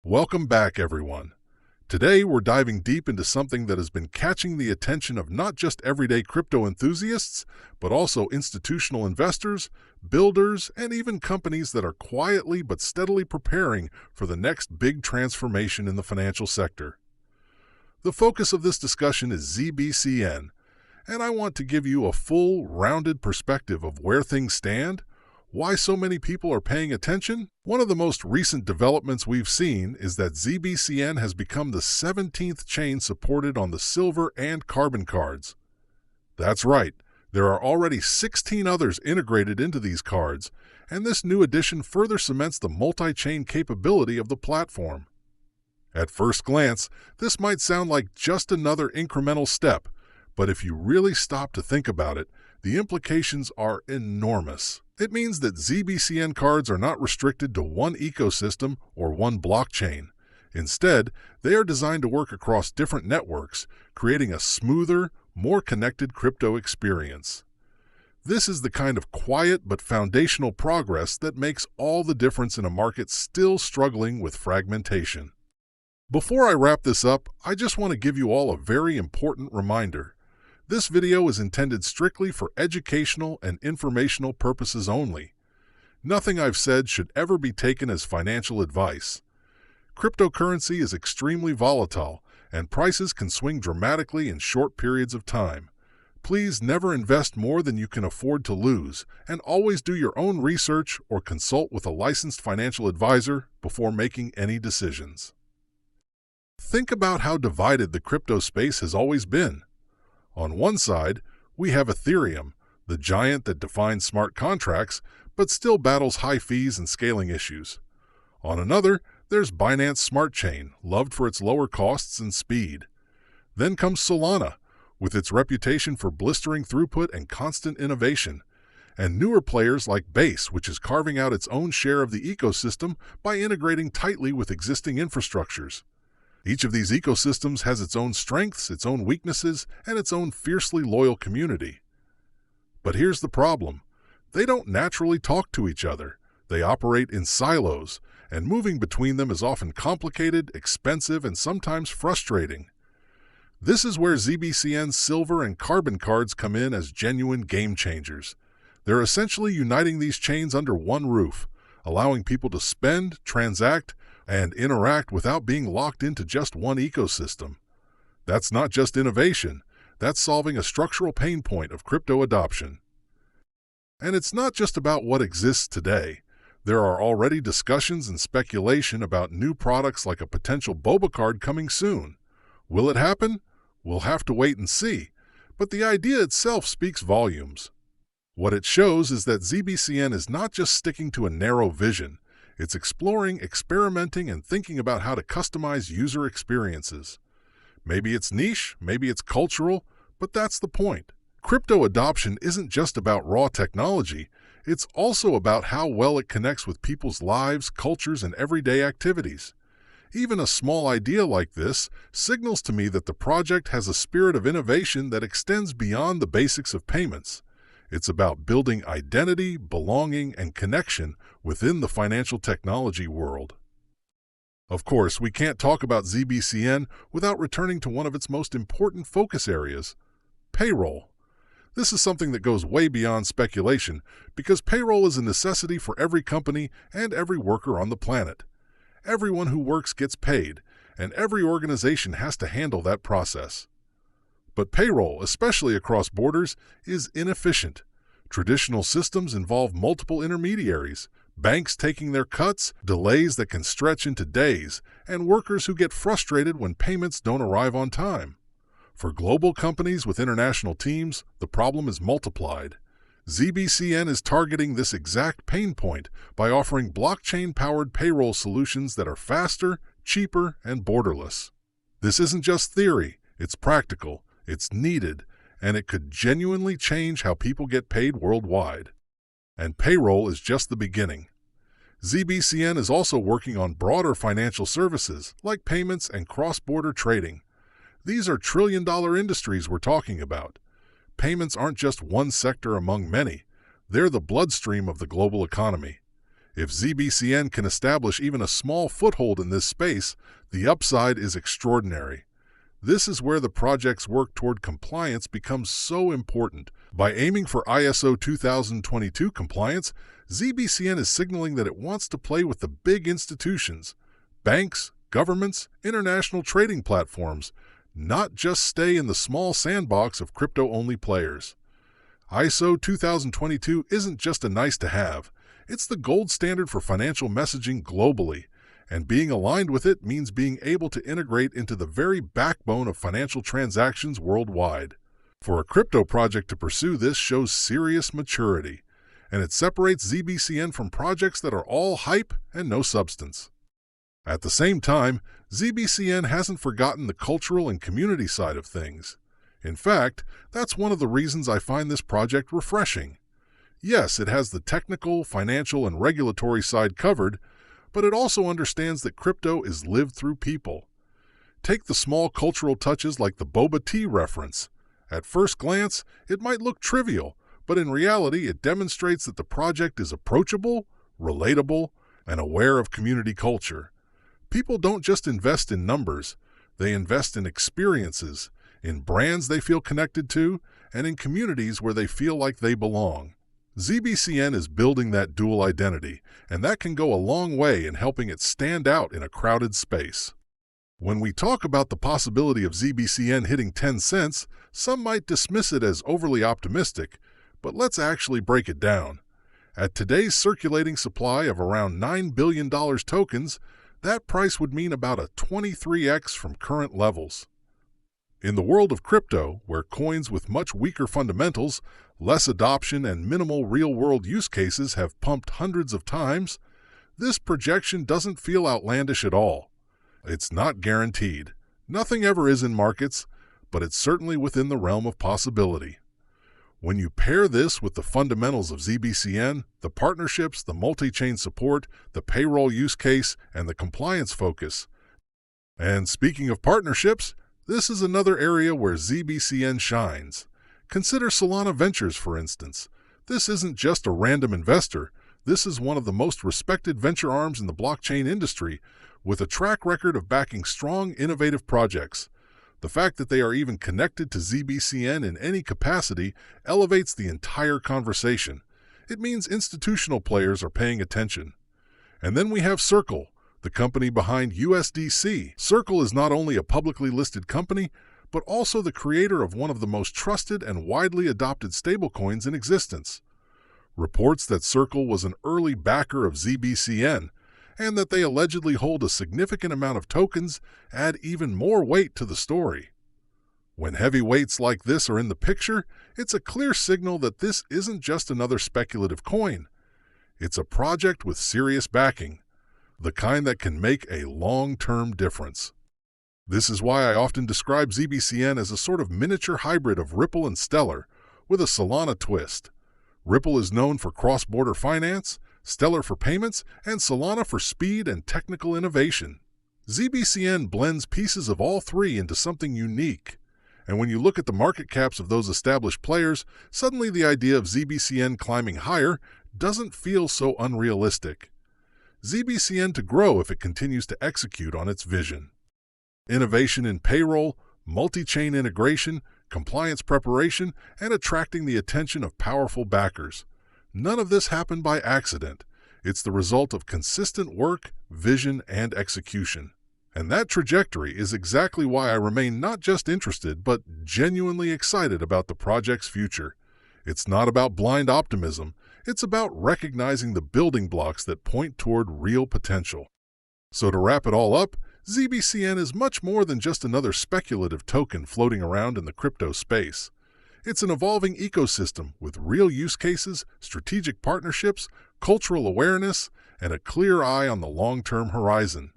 Welcome back, everyone. Today, we're diving deep into something that has been catching the attention of not just everyday crypto enthusiasts, but also institutional investors, builders, and even companies that are quietly but steadily preparing for the next big transformation in the financial sector. The focus of this discussion is ZBCN, and I want to give you a full, rounded perspective of where things stand, why so many people are paying attention. One of the most recent developments we've seen is that ZBCN has become the 17th chain supported on the silver and carbon cards. That's right, there are already 16 others integrated into these cards, and this new addition further cements the multi-chain capability of the platform. At first glance, this might sound like just another incremental step, but if you really stop to think about it, the implications are enormous. It means that ZBCN cards are not restricted to one ecosystem or one blockchain. Instead, they are designed to work across different networks, creating a smoother, more connected crypto experience. This is the kind of quiet but foundational progress that makes all the difference in a market still struggling with fragmentation. Before I wrap this up, I just want to give you all a very important reminder. This video is intended strictly for educational and informational purposes only. Nothing I've said should ever be taken as financial advice. Cryptocurrency is extremely volatile, and prices can swing dramatically in short periods of time. Please never invest more than you can afford to lose, and always do your own research or consult with a licensed financial advisor before making any decisions. Think about how divided the crypto space has always been. On one side, we have Ethereum, the giant that defines smart contracts, but still battles high fees and scaling issues. On another, there's Binance Smart Chain, loved for its lower costs and speed. Then comes Solana, with its reputation for blistering throughput and constant innovation, and newer players like Base, which is carving out its own share of the ecosystem by integrating tightly with existing infrastructures. Each of these ecosystems has its own strengths, its own weaknesses, and its own fiercely loyal community. But here's the problem. They don't naturally talk to each other. They operate in silos, and moving between them is often complicated, expensive, and sometimes frustrating. This is where ZBCN's silver and carbon cards come in as genuine game changers. They're essentially uniting these chains under one roof, allowing people to spend, transact, and interact without being locked into just one ecosystem. That's not just innovation, that's solving a structural pain point of crypto adoption. And it's not just about what exists today. There are already discussions and speculation about new products like a potential boba card coming soon. Will it happen? We'll have to wait and see, but the idea itself speaks volumes. What it shows is that ZBCN is not just sticking to a narrow vision. It's exploring, experimenting, and thinking about how to customize user experiences. Maybe it's niche, maybe it's cultural, but that's the point. Crypto adoption isn't just about raw technology, it's also about how well it connects with people's lives, cultures, and everyday activities. Even a small idea like this signals to me that the project has a spirit of innovation that extends beyond the basics of payments. It's about building identity, belonging, and connection within the financial technology world. Of course, we can't talk about ZBCN without returning to one of its most important focus areas, payroll. This is something that goes way beyond speculation because payroll is a necessity for every company and every worker on the planet. Everyone who works gets paid, and every organization has to handle that process. But payroll, especially across borders, is inefficient. Traditional systems involve multiple intermediaries, banks taking their cuts, delays that can stretch into days, and workers who get frustrated when payments don't arrive on time. For global companies with international teams, the problem is multiplied. ZBCN is targeting this exact pain point by offering blockchain-powered payroll solutions that are faster, cheaper, and borderless. This isn't just theory, it's practical. It's needed, and it could genuinely change how people get paid worldwide. And payroll is just the beginning. ZBCN is also working on broader financial services, like payments and cross-border trading. These are trillion-dollar industries we're talking about. Payments aren't just one sector among many. They're the bloodstream of the global economy. If ZBCN can establish even a small foothold in this space, the upside is extraordinary. This is where the project's work toward compliance becomes so important. By aiming for ISO 2022 compliance, ZBCN is signaling that it wants to play with the big institutions, banks, governments, international trading platforms, not just stay in the small sandbox of crypto-only players. ISO 2022 isn't just a nice-to-have. It's the gold standard for financial messaging globally, and being aligned with it means being able to integrate into the very backbone of financial transactions worldwide. For a crypto project to pursue this shows serious maturity, and it separates ZBCN from projects that are all hype and no substance. At the same time, ZBCN hasn't forgotten the cultural and community side of things. In fact, that's one of the reasons I find this project refreshing. Yes, it has the technical, financial, and regulatory side covered, but it also understands that crypto is lived through people. Take the small cultural touches like the boba tea reference. At first glance, it might look trivial, but in reality it demonstrates that the project is approachable, relatable, and aware of community culture. People don't just invest in numbers, they invest in experiences, in brands they feel connected to, and in communities where they feel like they belong. ZBCN is building that dual identity, and that can go a long way in helping it stand out in a crowded space. When we talk about the possibility of ZBCN hitting 10 cents, some might dismiss it as overly optimistic, but let's actually break it down. At today's circulating supply of around $9 billion tokens, that price would mean about a 23x from current levels. In the world of crypto, where coins with much weaker fundamentals, less adoption, and minimal real-world use cases have pumped hundreds of times, this projection doesn't feel outlandish at all. It's not guaranteed. Nothing ever is in markets, but it's certainly within the realm of possibility. When you pair this with the fundamentals of ZBCN, the partnerships, the multi-chain support, the payroll use case, and the compliance focus. And speaking of partnerships, this is another area where ZBCN shines. Consider Solana Ventures, for instance. This isn't just a random investor. This is one of the most respected venture arms in the blockchain industry, with a track record of backing strong, innovative projects. The fact that they are even connected to ZBCN in any capacity elevates the entire conversation. It means institutional players are paying attention. And then we have Circle, the company behind USDC. Circle is not only a publicly listed company, but also the creator of one of the most trusted and widely adopted stablecoins in existence. Reports that Circle was an early backer of ZBCN, and that they allegedly hold a significant amount of tokens, add even more weight to the story. When heavyweights like this are in the picture, it's a clear signal that this isn't just another speculative coin. It's a project with serious backing, the kind that can make a long-term difference. This is why I often describe ZBCN as a sort of miniature hybrid of Ripple and Stellar, with a Solana twist. Ripple is known for cross-border finance, Stellar for payments, and Solana for speed and technical innovation. ZBCN blends pieces of all three into something unique. And when you look at the market caps of those established players, suddenly the idea of ZBCN climbing higher doesn't feel so unrealistic. ZBCN to grow if it continues to execute on its vision. Innovation in payroll, multi-chain integration, compliance preparation, and attracting the attention of powerful backers. None of this happened by accident. It's the result of consistent work, vision, and execution. And that trajectory is exactly why I remain not just interested, but genuinely excited about the project's future. It's not about blind optimism. It's about recognizing the building blocks that point toward real potential. So to wrap it all up, ZBCN is much more than just another speculative token floating around in the crypto space. It's an evolving ecosystem with real use cases, strategic partnerships, cultural awareness, and a clear eye on the long-term horizon.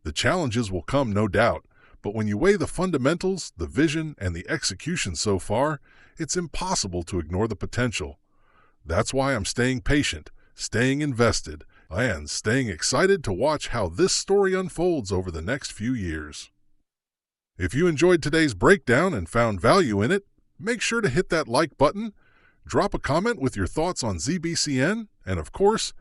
The challenges will come, no doubt, but when you weigh the fundamentals, the vision, and the execution so far, it's impossible to ignore the potential. That's why I'm staying patient, staying invested, and staying excited to watch how this story unfolds over the next few years. If you enjoyed today's breakdown and found value in it, make sure to hit that like button, drop a comment with your thoughts on ZBCN, and of course,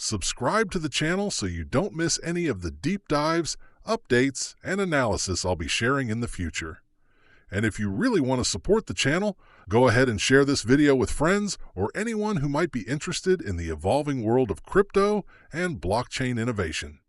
Subscribe to the channel so you don't miss any of the deep dives, updates, and analysis I'll be sharing in the future. And if you really want to support the channel, go ahead and share this video with friends or anyone who might be interested in the evolving world of crypto and blockchain innovation.